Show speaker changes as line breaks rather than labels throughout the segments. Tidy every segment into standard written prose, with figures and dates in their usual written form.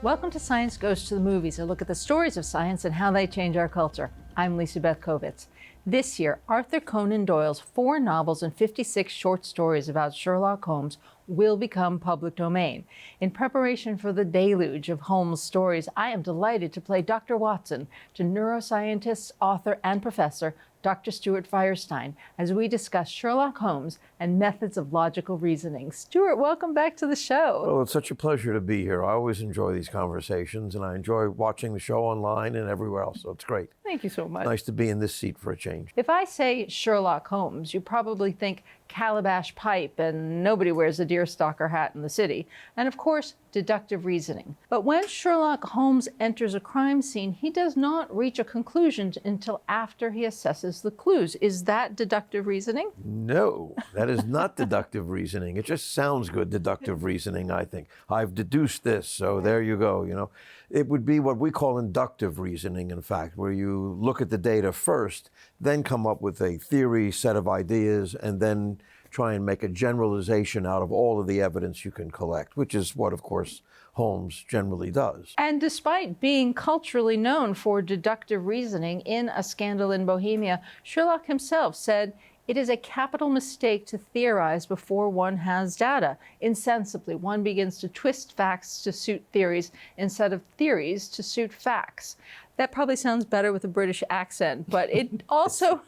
Welcome to Science Goes to the Movies, a look at the stories of science and how they change our culture. I'm Lisa Beth Kovetz. This year, Arthur Conan Doyle's 4 novels and 56 short stories about Sherlock Holmes will become public domain. In preparation for the deluge of Holmes stories, I am delighted to play Dr. Watson to neuroscientist, author, and professor Dr. Stuart Firestein as we discuss Sherlock Holmes and methods of logical reasoning. Stuart, welcome back to the show.
Well, it's such a pleasure to be here. I always enjoy these conversations, and I enjoy watching the show online and everywhere else, so it's great.
Thank you so much.
Nice to be in this seat for a change.
If I say Sherlock Holmes, you probably think calabash pipe and nobody wears a deerstalker hat in the city. And of course, deductive reasoning. But when Sherlock Holmes enters a crime scene, he does not reach a conclusion until after he assesses the clues. Is that deductive reasoning?
No, that is not deductive reasoning. It just sounds good, deductive reasoning, I think. I've deduced this, so there you go, you know. It would be what we call inductive reasoning, in fact, where you look at the data first, then come up with a theory, set of ideas, and then try and make a generalization out of all of the evidence you can collect, which is what, of course, Holmes generally does.
And despite being culturally known for deductive reasoning in A Scandal in Bohemia, Sherlock himself said, "It is a capital mistake to theorize before one has data. Insensibly, one begins to twist facts to suit theories instead of theories to suit facts." That probably sounds better with a British accent, but it also...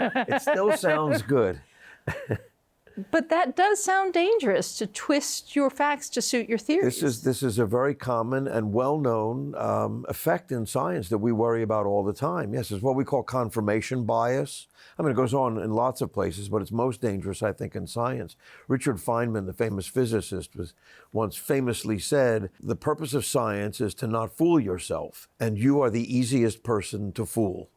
It still sounds good.
But that does sound dangerous, to twist your facts to suit your theories.
This is a very common and well-known effect in science that we worry about all the time. Yes, it's what we call confirmation bias. I mean, it goes on in lots of places, but it's most dangerous, I think, in science. Richard Feynman, the famous physicist, was once famously said, "The purpose of science is to not fool yourself, and you are the easiest person to fool."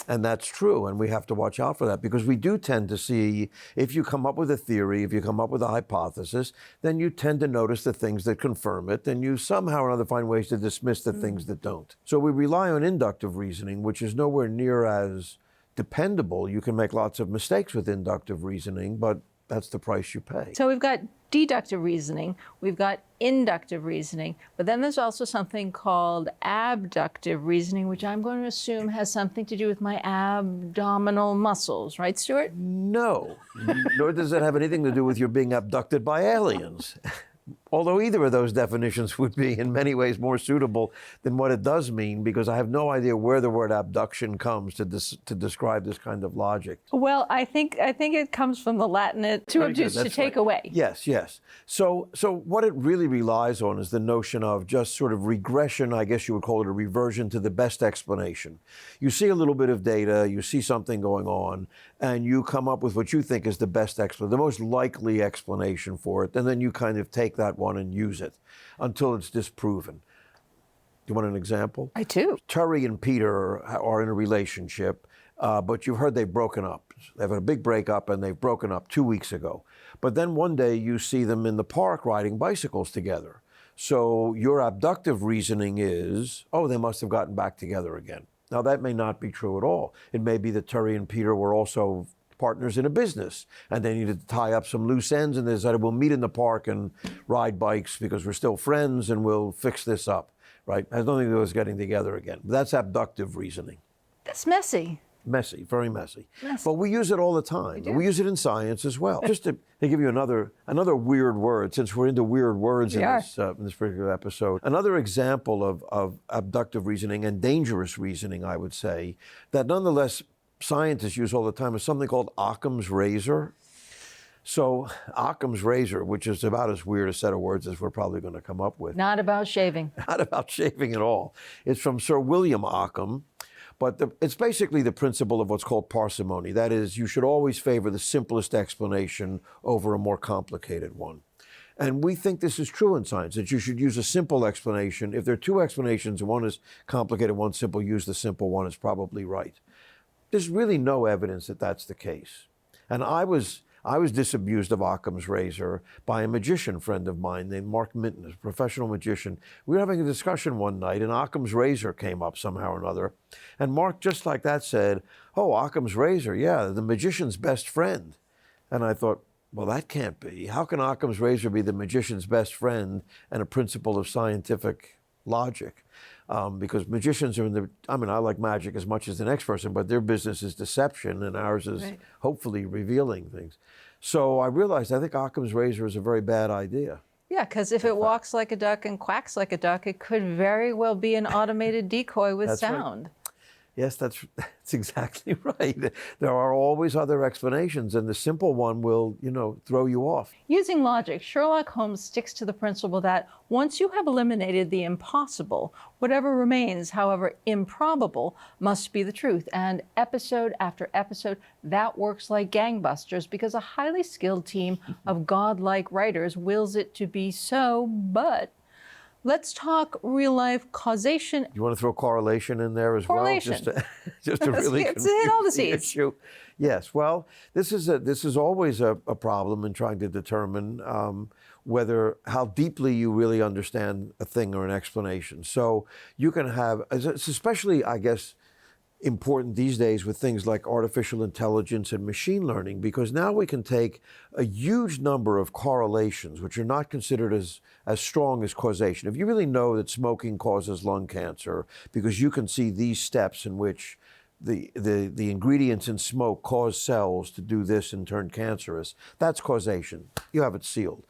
And that's true, and we have to watch out for that, because we do tend to see, if you come up with a theory, if you come up with a hypothesis, then you tend to notice the things that confirm it, and you somehow or other find ways to dismiss the things that don't. So we rely on inductive reasoning, which is nowhere near as dependable. You can make lots of mistakes with inductive reasoning, but that's the price you pay.
So we've got deductive reasoning, we've got inductive reasoning, but then there's also something called abductive reasoning, which I'm going to assume has something to do with my abdominal muscles, right, Stuart?
No, nor does it have anything to do with your being abducted by aliens. Although either of those definitions would be in many ways more suitable than what it does mean, because I have no idea where the word abduction comes to describe this kind of logic.
Well, I think it comes from the Latin to abduce, to take away.
Yes, yes. So what it really relies on is the notion of just sort of regression. I guess you would call it a reversion to the best explanation. You see a little bit of data, you see something going on, and you come up with what you think is the best explanation, the most likely explanation for it, and then you kind of take that one and use it until it's disproven. Do you want an example?
I do.
Terry and Peter are in a relationship, but you've heard they've broken up. They've had a big breakup and they've broken up 2 weeks ago. But then one day you see them in the park riding bicycles together. So your abductive reasoning is, oh, they must have gotten back together again. Now that may not be true at all. It may be that Terry and Peter were also partners in a business, and they needed to tie up some loose ends, and they decided we'll meet in the park and ride bikes because we're still friends and we'll fix this up, right? It has nothing to do with getting together again. But that's abductive reasoning.
That's messy.
Messy, very messy. But we use it all the time. We use it in science as well. Just to give you another weird word, since we're into weird words in this particular episode. Another example of abductive reasoning and dangerous reasoning, I would say, that nonetheless scientists use all the time, is something called Occam's razor. So Occam's razor, which is about as weird a set of words as we're probably going to come up with.
Not about shaving.
Not about shaving at all. It's from Sir William Occam, but it's basically the principle of what's called parsimony. That is, you should always favor the simplest explanation over a more complicated one. And we think this is true in science, that you should use a simple explanation. If there are 2 explanations, one is complicated, one simple, use the simple one, is probably right. There's really no evidence that that's the case. And I was disabused of Occam's razor by a magician friend of mine named Mark Minton, a professional magician. We were having a discussion one night, and Occam's razor came up somehow or another. And Mark, just like that, said, "Oh, Occam's razor, yeah, the magician's best friend." And I thought, well, that can't be. How can Occam's razor be the magician's best friend and a principle of scientific logic. Because magicians are I like magic as much as the next person, but their business is deception and ours is
Right.
hopefully revealing things. So I realized I think Occam's razor is a very bad idea.
Yeah, because if it walks like a duck and quacks like a duck, it could very well be an automated decoy with
That's right.
sound.
Yes, that's exactly right. There are always other explanations, and the simple one will, throw you off.
Using logic, Sherlock Holmes sticks to the principle that once you have eliminated the impossible, whatever remains, however improbable, must be the truth. And episode after episode, that works like gangbusters because a highly skilled team of godlike writers wills it to be so. But let's talk real-life causation.
You want to throw correlation in there as
Correlation.
well, just to really
Let's hit all the
confuse
C's.
issue. Yes. Well, this is always a problem in trying to determine how deeply you really understand a thing or an explanation. So you can have, it's especially, I guess, important these days with things like artificial intelligence and machine learning, because now we can take a huge number of correlations, which are not considered as strong as causation. If you really know that smoking causes lung cancer, because you can see these steps in which the ingredients in smoke cause cells to do this and turn cancerous, that's causation. You have it sealed.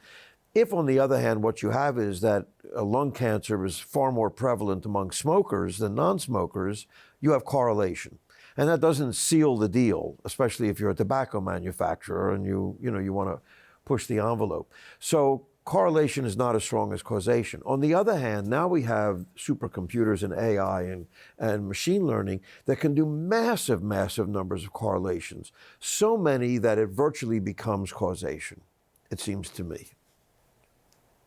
If, on the other hand, what you have is that lung cancer is far more prevalent among smokers than non-smokers, you have correlation. And that doesn't seal the deal, especially if you're a tobacco manufacturer and you want to push the envelope. So correlation is not as strong as causation. On the other hand, now we have supercomputers and AI and machine learning that can do massive, massive numbers of correlations. So many that it virtually becomes causation, it seems to me.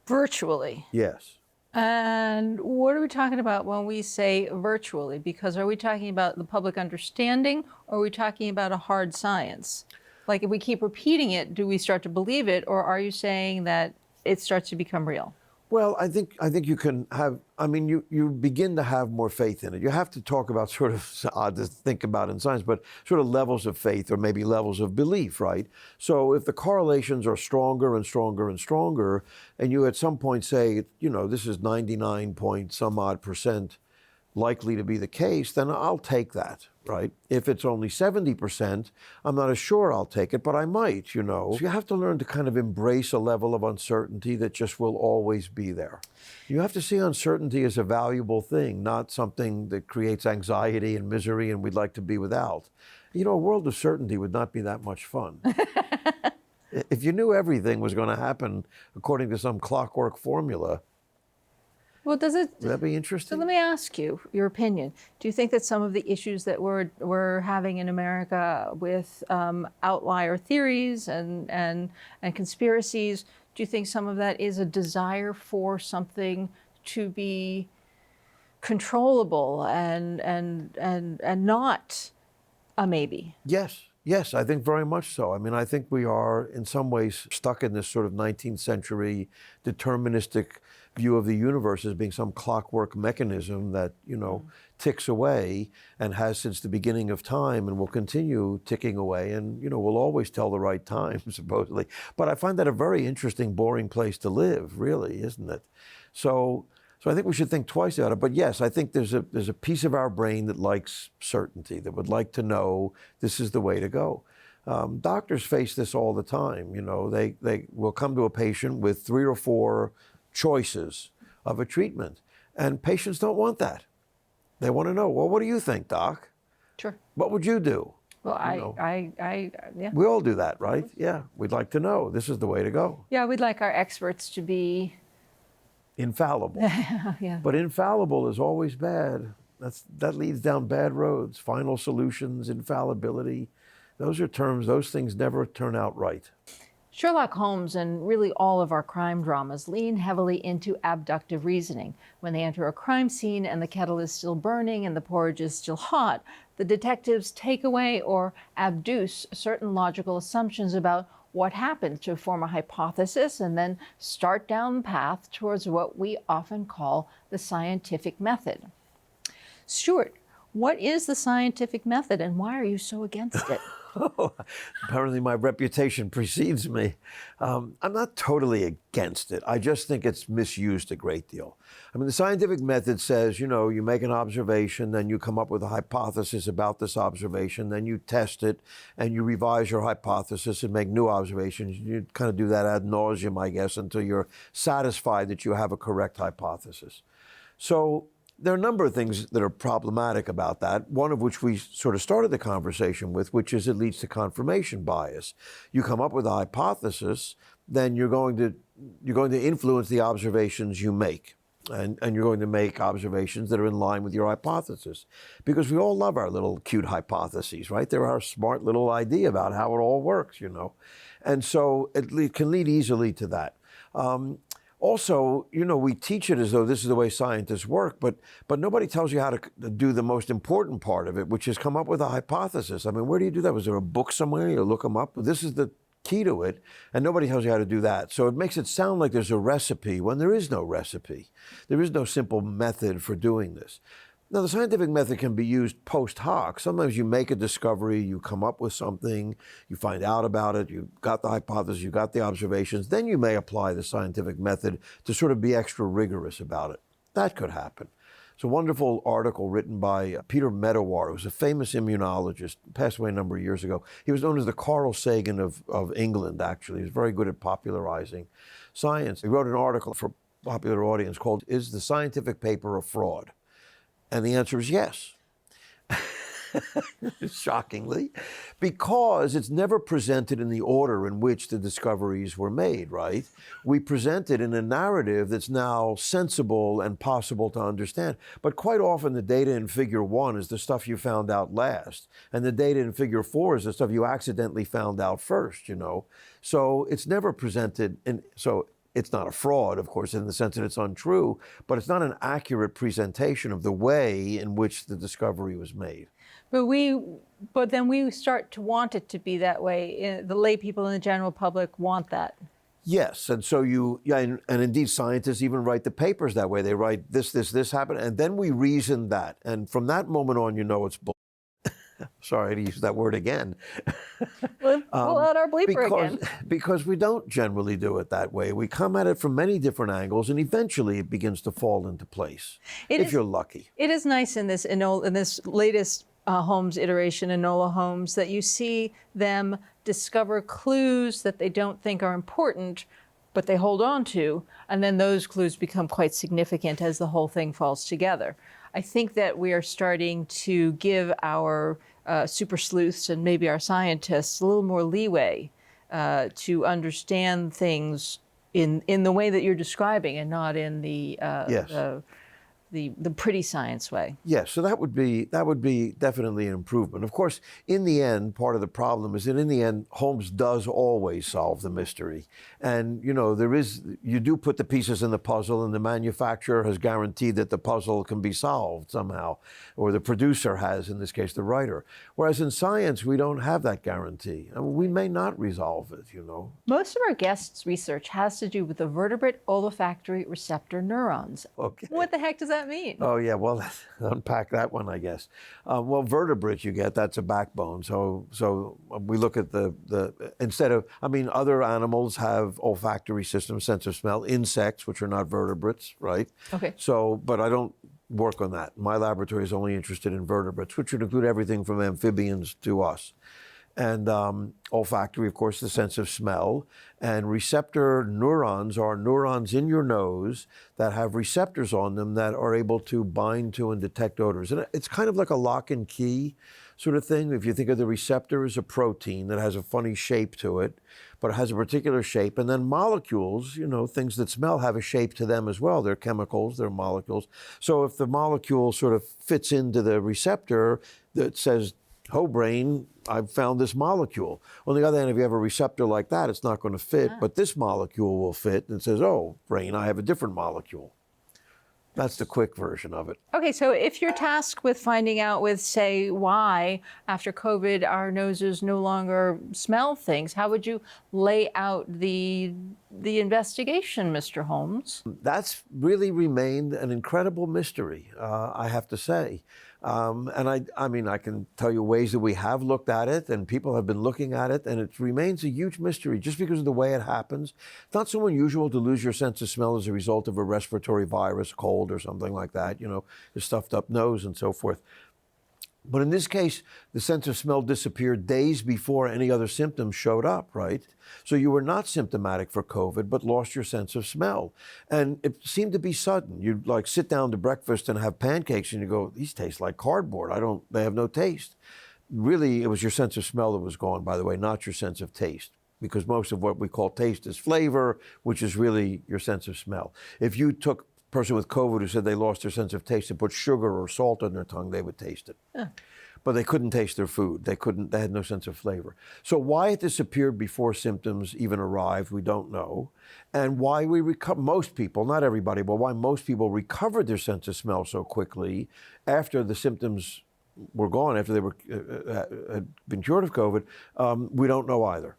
Virtually.
Yes.
And what are we talking about when we say virtually? Because are we talking about the public understanding, or are we talking about a hard science? Like, if we keep repeating it, do we start to believe it, or are you saying that it starts to become real?
Well, I think you can have, you begin to have more faith in it. You have to talk about sort of, it's odd to think about in science, but sort of levels of faith or maybe levels of belief, right? So if the correlations are stronger and stronger and stronger, and you at some point say, this is 99 point some odd percent likely to be the case, then I'll take that, right? If it's only 70%, I'm not as sure I'll take it, but I might, So you have to learn to kind of embrace a level of uncertainty that just will always be there. You have to see uncertainty as a valuable thing, not something that creates anxiety and misery and we'd like to be without. A world of certainty would not be that much fun. If you knew everything was going to happen according to some clockwork formula,
Well, does it?
would that be interesting?
So let me ask you your opinion. Do you think that some of the issues that we're having in America with outlier theories and conspiracies, do you think some of that is a desire for something to be controllable and not a maybe?
Yes, I think very much so. I think we are in some ways stuck in this sort of 19th century deterministic view of the universe as being some clockwork mechanism that, ticks away and has since the beginning of time and will continue ticking away and, will always tell the right time, supposedly. But I find that a very interesting, boring place to live, really, isn't it? So I think we should think twice about it. But yes, I think there's a piece of our brain that likes certainty, that would like to know this is the way to go. Doctors face this all the time. They will come to a patient with 3 or 4 choices of a treatment, and patients don't want that. They want to know, well, what do you think, doc?
Sure.
What would you do?
Well, yeah.
We all do that, right? Yeah, we'd like to know. This is the way to go.
Yeah, we'd like our experts to be
infallible.
Yeah.
But infallible is always bad. That leads down bad roads. Final solutions, infallibility. Those are terms, those things never turn out right.
Sherlock Holmes and really all of our crime dramas lean heavily into abductive reasoning. When they enter a crime scene and the kettle is still burning and the porridge is still hot, the detectives take away or abduce certain logical assumptions about what happened to form a hypothesis and then start down the path towards what we often call the scientific method. Stuart, what is the scientific method and why are you so against it?
Apparently my reputation precedes me. I'm not totally against it. I just think it's misused a great deal. I mean, the scientific method says, you make an observation, then you come up with a hypothesis about this observation, then you test it, and you revise your hypothesis and make new observations. You kind of do that ad nauseum, I guess, until you're satisfied that you have a correct hypothesis. So there are a number of things that are problematic about that, one of which we sort of started the conversation with, which is it leads to confirmation bias. You come up with a hypothesis, then you're going to influence the observations you make. And you're going to make observations that are in line with your hypothesis. Because we all love our little cute hypotheses, right? They're our smart little idea about how it all works, And so it can lead easily to that. Also, we teach it as though this is the way scientists work, but nobody tells you how to do the most important part of it, which is come up with a hypothesis. I mean, where do you do that? Was there a book somewhere? You look them up? This is the key to it, and nobody tells you how to do that. So it makes it sound like there's a recipe when there is no recipe. There is no simple method for doing this. Now, the scientific method can be used post hoc. Sometimes you make a discovery, you come up with something, you find out about it, you got the hypothesis, you got the observations, then you may apply the scientific method to sort of be extra rigorous about it. That could happen. It's a wonderful article written by Peter Medawar, who was a famous immunologist, passed away a number of years ago. He was known as the Carl Sagan of England, actually. He was very good at popularizing science. He wrote an article for a popular audience called, "Is the Scientific Paper a Fraud?" And the answer is yes. Shockingly, because it's never presented in the order in which the discoveries were made, right? We present it in a narrative that's now sensible and possible to understand. But quite often the data in figure 1 is the stuff you found out last. And the data in figure 4 is the stuff you accidentally found out first, So it's never presented it's not a fraud, of course, in the sense that it's untrue, but it's not an accurate presentation of the way in which the discovery was made.
But then we start to want it to be that way. The lay people and the general public want that.
Yes, and so and indeed scientists even write the papers that way. They write this happened, and then we reason that. And from that moment on, it's bull. Sorry to use that word again.
We'll pull out our bleeper again.
Because we don't generally do it that way. We come at it from many different angles, and eventually it begins to fall into place, if you're lucky.
It is nice in this latest Holmes iteration, Enola Holmes, that you see them discover clues that they don't think are important, but they hold on to, and then those clues become quite significant as the whole thing falls together. I think that we are starting to give our super sleuths and maybe our scientists a little more leeway to understand things in the way that you're describing, and not in the pretty science way.
Yes, so that would be definitely an improvement. Of course, in the end, part of the problem is that in the end, Holmes does always solve the mystery. And, you do put the pieces in the puzzle, and the manufacturer has guaranteed that the puzzle can be solved somehow, or the producer has, in this case, the writer. Whereas in science, we don't have that guarantee. I mean, we may not resolve it,
Most of our guests' research has to do with the vertebrate olfactory receptor neurons.
Okay.
What the heck does that mean?
Oh, yeah, well, unpack that one, I guess. Well, vertebrates that's a backbone. So we look at other animals have olfactory systems, sense of smell, insects, which are not vertebrates, right?
Okay.
So, but I don't work on that. My laboratory is only interested in vertebrates, which would include everything from amphibians to us. And olfactory, of course, the sense of smell. And receptor neurons are neurons in your nose that have receptors on them that are able to bind to and detect odors. And it's kind of like a lock and key sort of thing. If you think of the receptor as a protein that has a funny shape to it, but it has a particular shape. And then molecules, things that smell have a shape to them as well. They're chemicals, they're molecules. So if the molecule sort of fits into the receptor that says, "Oh, brain, I've found this molecule." On the other hand, if you have a receptor like that, it's not going to fit, but this molecule will fit, and it says, "Oh, brain, I have a different molecule." That's the quick version of it.
Okay, so if you're tasked with finding out say, why after COVID our noses no longer smell things, how would you lay out the investigation, Mr. Holmes?
That's really remained an incredible mystery, I have to say. And I mean, I can tell you ways that we have looked at it and people have been looking at it, and it remains a huge mystery just because of the way it happens. It's not so unusual to lose your sense of smell as a result of a respiratory virus, cold or something like that, you know, a stuffed up nose and so forth. But in this case, the sense of smell disappeared days before any other symptoms showed up, right? So you were not symptomatic for COVID, but lost your sense of smell. And it seemed to be sudden. You'd like sit down to breakfast and have pancakes and you go, these taste like cardboard. They have no taste. Really, it was your sense of smell that was gone, by the way, not your sense of taste. Because most of what we call taste is flavor, which is really your sense of smell. If you took person with COVID who said they lost their sense of taste and put sugar or salt on their tongue, they would taste it. Yeah. But they couldn't taste their food. They had no sense of flavor. So why it disappeared before symptoms even arrived, we don't know. And why most people, not everybody, but why most people recovered their sense of smell so quickly after the symptoms were gone, after they were had been cured of COVID, we don't know either.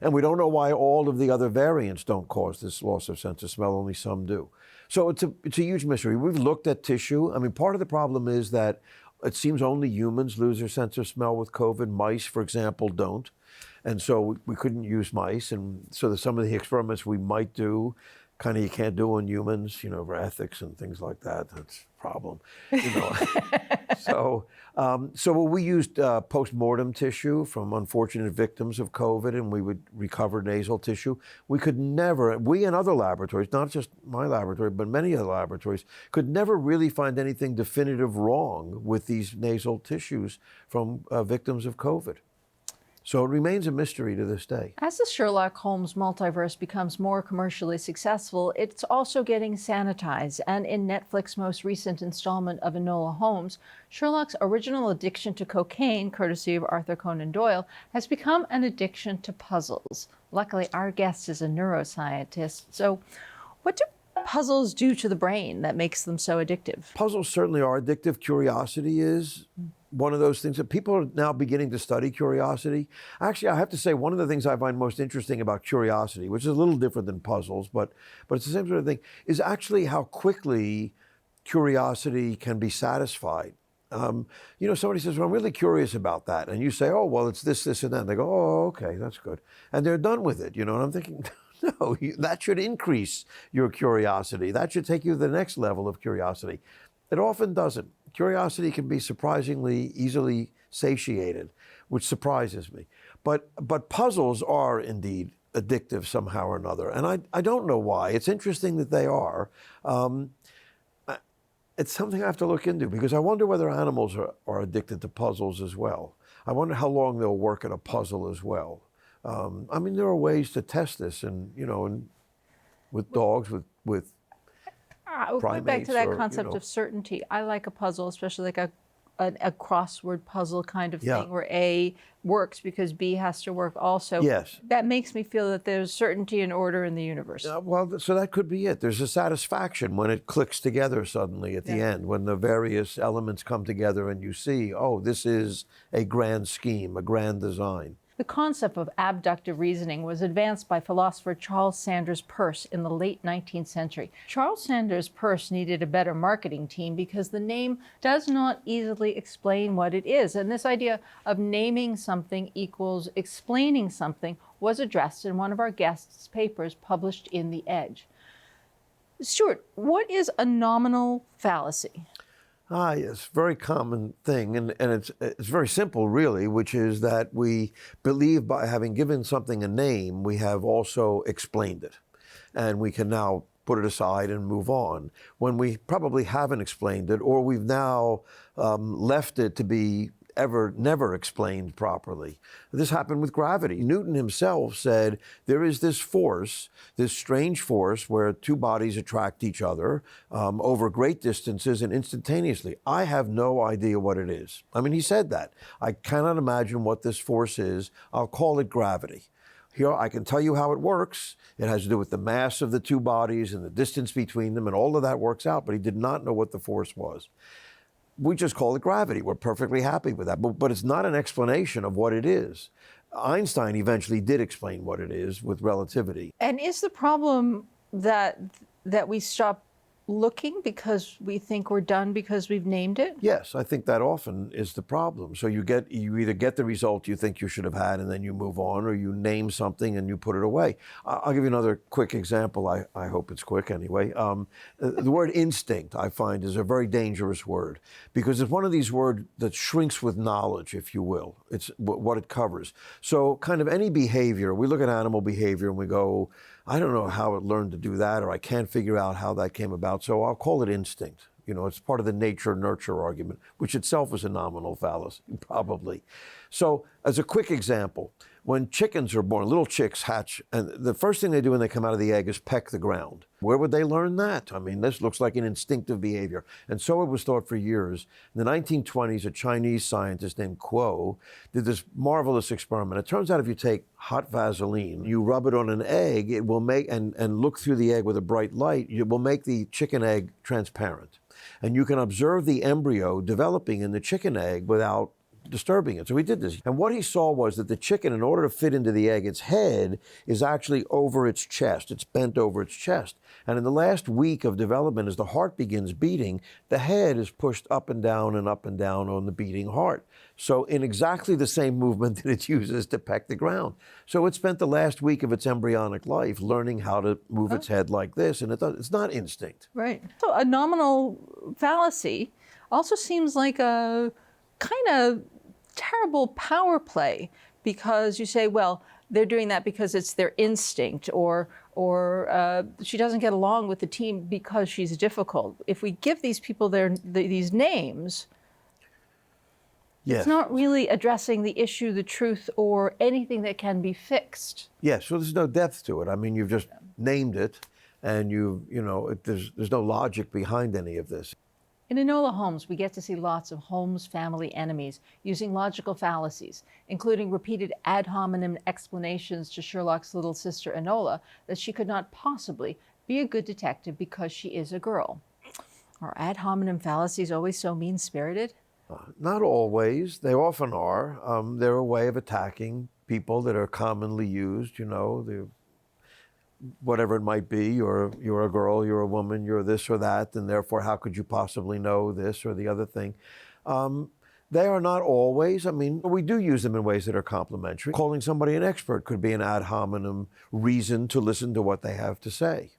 And we don't know why all of the other variants don't cause this loss of sense of smell, only some do. So it's a huge mystery. We've looked at tissue. I mean, part of the problem is that it seems only humans lose their sense of smell with COVID. Mice, for example, don't. And so we couldn't use mice. And so some of the experiments we might do, kind of you can't do on humans, you know, for ethics and things like that. That's a problem, you know. So we used post-mortem tissue from unfortunate victims of COVID, and we would recover nasal tissue. We could never, we and other laboratories, not just my laboratory, but many other laboratories, could never really find anything definitive wrong with these nasal tissues from victims of COVID. So it remains a mystery to this day.
As the Sherlock Holmes multiverse becomes more commercially successful, it's also getting sanitized. And in Netflix's most recent installment of Enola Holmes, Sherlock's original addiction to cocaine, courtesy of Arthur Conan Doyle, has become an addiction to puzzles. Luckily, our guest is a neuroscientist. So what do puzzles do to the brain that makes them so addictive?
Puzzles certainly are addictive. Curiosity is one of those things that people are now beginning to study curiosity. Actually, I have to say, one of the things I find most interesting about curiosity, which is a little different than puzzles, but it's the same sort of thing, is actually how quickly curiosity can be satisfied. You know, somebody says, well, I'm really curious about that. And you say, oh, well, it's this, this, and that. And they go, oh, okay, that's good. And they're done with it, you know, and I'm thinking, no, that should increase your curiosity. That should take you to the next level of curiosity. It often doesn't. Curiosity can be surprisingly easily satiated, which surprises me. But puzzles are indeed addictive somehow or another. And I don't know why. It's interesting that they are. It's something I have to look into because I wonder whether animals are addicted to puzzles as well. I wonder how long they'll work at a puzzle as well. I mean, there are ways to test this, and you know, and with dogs, with
going back to that concept of certainty. I like a puzzle, especially like a crossword puzzle kind of thing where A works because B has to work also.
Yes.
That makes me feel that there's certainty and order in the universe.
Well, so that could be it. There's a satisfaction when it clicks together suddenly at the end, when the various elements come together and you see, oh, this is a grand scheme, a grand design.
The concept of abductive reasoning was advanced by philosopher Charles Sanders Peirce in the late 19th century. Charles Sanders Peirce needed a better marketing team because the name does not easily explain what it is. And this idea of naming something equals explaining something was addressed in one of our guests' papers published in The Edge. Stuart, what is a nominal fallacy?
Yes, very common thing, and it's very simple, really, which is that we believe by having given something a name, we have also explained it, and we can now put it aside and move on, when we probably haven't explained it, or we've now left it to be never explained properly. This happened with gravity. Newton himself said there is this force, this strange force where two bodies attract each other over great distances and instantaneously. I have no idea what it is. I mean, he said that. I cannot imagine what this force is. I'll call it gravity. Here, I can tell you how it works. It has to do with the mass of the two bodies and the distance between them, and all of that works out, but he did not know what the force was. We just call it gravity. We're perfectly happy with that. But it's not an explanation of what it is. Einstein eventually did explain what it is with relativity.
And is the problem that we stop looking because we think we're done because we've named it?
Yes, I think that often is the problem. So you either get the result you think you should have had and then you move on, or you name something and you put it away. I'll give you another quick example. I hope it's quick anyway. The word instinct, I find, is a very dangerous word because it's one of these words that shrinks with knowledge, if you will. It's what it covers. So kind of any behavior, we look at animal behavior and we go, I don't know how it learned to do that, or I can't figure out how that came about. So I'll call it instinct. You know, it's part of the nature-nurture argument, which itself is a nominal fallacy, probably. So as a quick example, when chickens are born, little chicks hatch, and the first thing they do when they come out of the egg is peck the ground. Where would they learn that? I mean, this looks like an instinctive behavior. And so it was thought for years. In the 1920s, a Chinese scientist named Kuo did this marvelous experiment. It turns out if you take hot Vaseline, you rub it on an egg, it will make, and look through the egg with a bright light, it will make the chicken egg transparent. And you can observe the embryo developing in the chicken egg without disturbing it. So he did this. And what he saw was that the chicken, in order to fit into the egg, its head is actually over its chest. It's bent over its chest. And in the last week of development, as the heart begins beating, the head is pushed up and down on the beating heart. So in exactly the same movement that it uses to peck the ground. So it spent the last week of its embryonic life learning how to move its head like this, and it's not instinct.
Right. So a nominal fallacy also seems like a kind of terrible power play, because you say, well, they're doing that because it's their instinct, or she doesn't get along with the team because she's difficult. If we give these people these names,
yes,
it's not really addressing the issue, the truth, or anything that can be fixed.
Yes, so there's no depth to it. I mean, you've just named it, and there's no logic behind any of this.
In Enola Holmes, we get to see lots of Holmes family enemies using logical fallacies, including repeated ad hominem explanations to Sherlock's little sister Enola that she could not possibly be a good detective because she is a girl. Are ad hominem fallacies always so mean-spirited?
Not always. They often are. They're a way of attacking people that are commonly used, whatever it might be. You're a girl, you're a woman, you're this or that, and therefore how could you possibly know this or the other thing? They are not always. I mean, we do use them in ways that are complimentary. Calling somebody an expert could be an ad hominem reason to listen to what they have to say.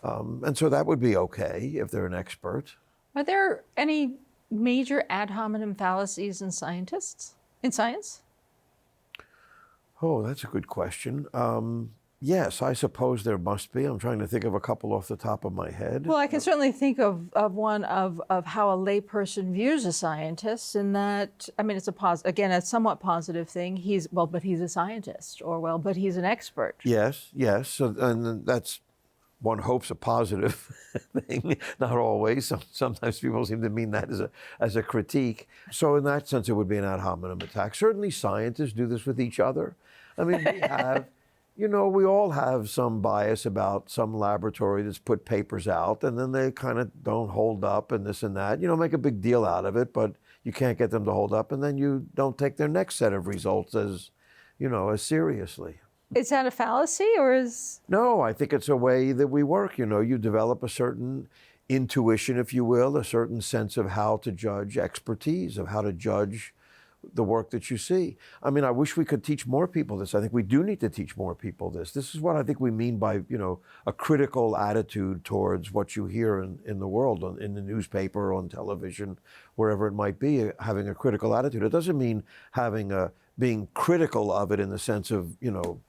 And so that would be okay if they're an expert.
Are there any major ad hominem fallacies in science?
Oh, that's a good question. Yes, I suppose there must be. I'm trying to think of a couple off the top of my head.
Well, I can certainly think of one of how a layperson views a scientist, and that, I mean, it's a somewhat positive thing. But he's a scientist, or but he's an expert.
Yes. So, and that's, one hopes, a positive thing. Not always. Sometimes people seem to mean that as a critique. So in that sense, it would be an ad hominem attack. Certainly scientists do this with each other. I mean, we have... we all have some bias about some laboratory that's put papers out, and then they kind of don't hold up and this and that. Make a big deal out of it, but you can't get them to hold up, and then you don't take their next set of results as seriously.
Is that a fallacy, or is...
No, I think it's a way that we work. You develop a certain intuition, if you will, a certain sense of how to judge expertise, of how to judge the work that you see. I mean, I wish we could teach more people this. I think we do need to teach more people this. This is what I think we mean by, a critical attitude towards what you hear in the world, in the newspaper, on television, wherever it might be, having a critical attitude. It doesn't mean being critical of it in the sense of,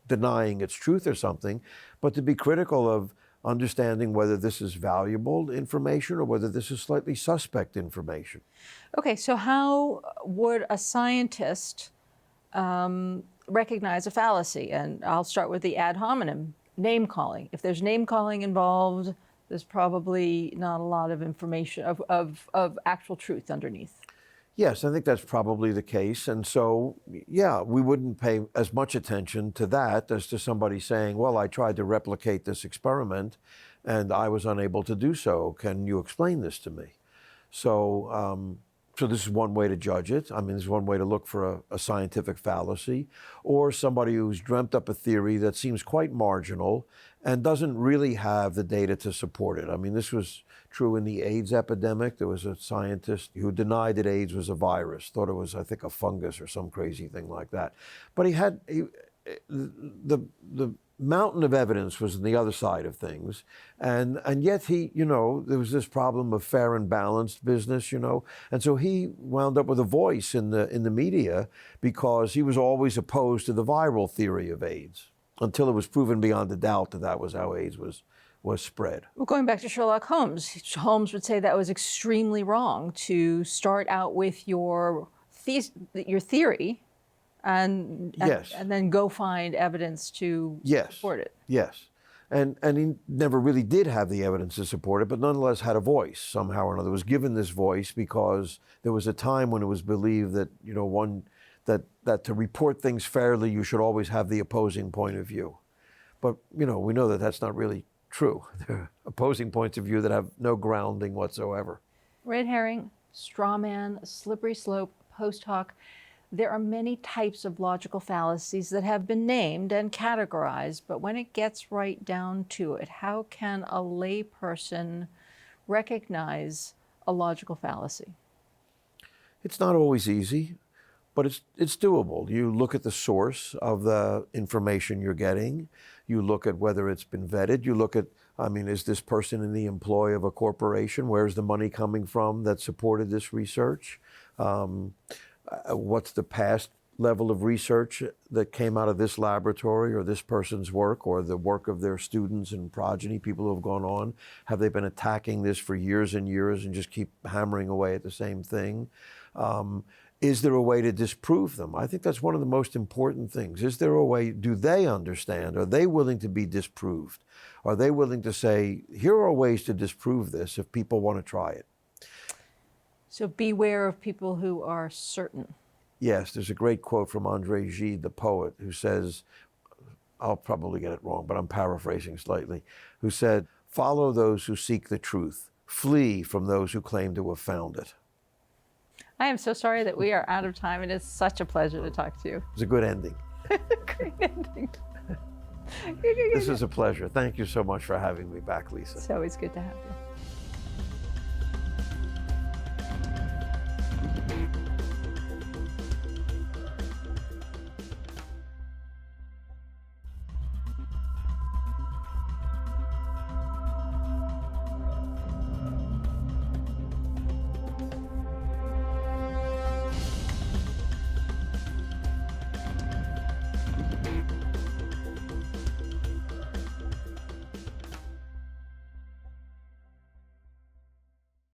denying its truth or something, but to be critical of understanding whether this is valuable information or whether this is slightly suspect information.
Okay, so how would a scientist recognize a fallacy? And I'll start with the ad hominem, name calling. If there's name calling involved, there's probably not a lot of information of actual truth underneath.
Yes, I think that's probably the case. And so, yeah, we wouldn't pay as much attention to that as to somebody saying, well, I tried to replicate this experiment and I was unable to do so. Can you explain this to me? So So this is one way to judge it. I mean, this is one way to look for a scientific fallacy, or somebody who's dreamt up a theory that seems quite marginal and doesn't really have the data to support it. I mean, this was true in the AIDS epidemic. There was a scientist who denied that AIDS was a virus, thought it was, I think, a fungus or some crazy thing like that. But the mountain of evidence was on the other side of things. And yet there was this problem of fair and balanced business, And so he wound up with a voice in the media because he was always opposed to the viral theory of AIDS until it was proven beyond a doubt that that was how AIDS was spread.
Well, going back to Sherlock Holmes, Holmes would say that was extremely wrong to start out with your theory and then go find evidence to support it.
Yes. And he never really did have the evidence to support it, but nonetheless had a voice somehow or another, was given this voice because there was a time when it was believed that, that to report things fairly, you should always have the opposing point of view. But, we know that that's not really true. There are opposing points of view that have no grounding whatsoever.
Red herring, straw man, slippery slope, post hoc. There are many types of logical fallacies that have been named and categorized, but when it gets right down to it, how can a layperson recognize a logical fallacy?
It's not always easy, but it's doable. You look at the source of the information you're getting. You look at whether it's been vetted. You look at, is this person in the employ of a corporation? Where's the money coming from that supported this research? What's the past level of research that came out of this laboratory or this person's work or the work of their students and progeny, people who have gone on? Have they been attacking this for years and years and just keep hammering away at the same thing? Is there a way to disprove them? I think that's one of the most important things. Is there a way, do they understand? Are they willing to be disproved? Are they willing to say, here are ways to disprove this if people want to try it?
So beware of people who are certain.
Yes, there's a great quote from André Gide, the poet, who says, I'll probably get it wrong, but I'm paraphrasing slightly, who said, follow those who seek the truth, flee from those who claim to have found it.
I am so sorry that we are out of time. It is such a pleasure to talk to you.
It's a good ending.
Great ending.
This is a pleasure. Thank you so much for having me back, Lisa.
It's always good to have you.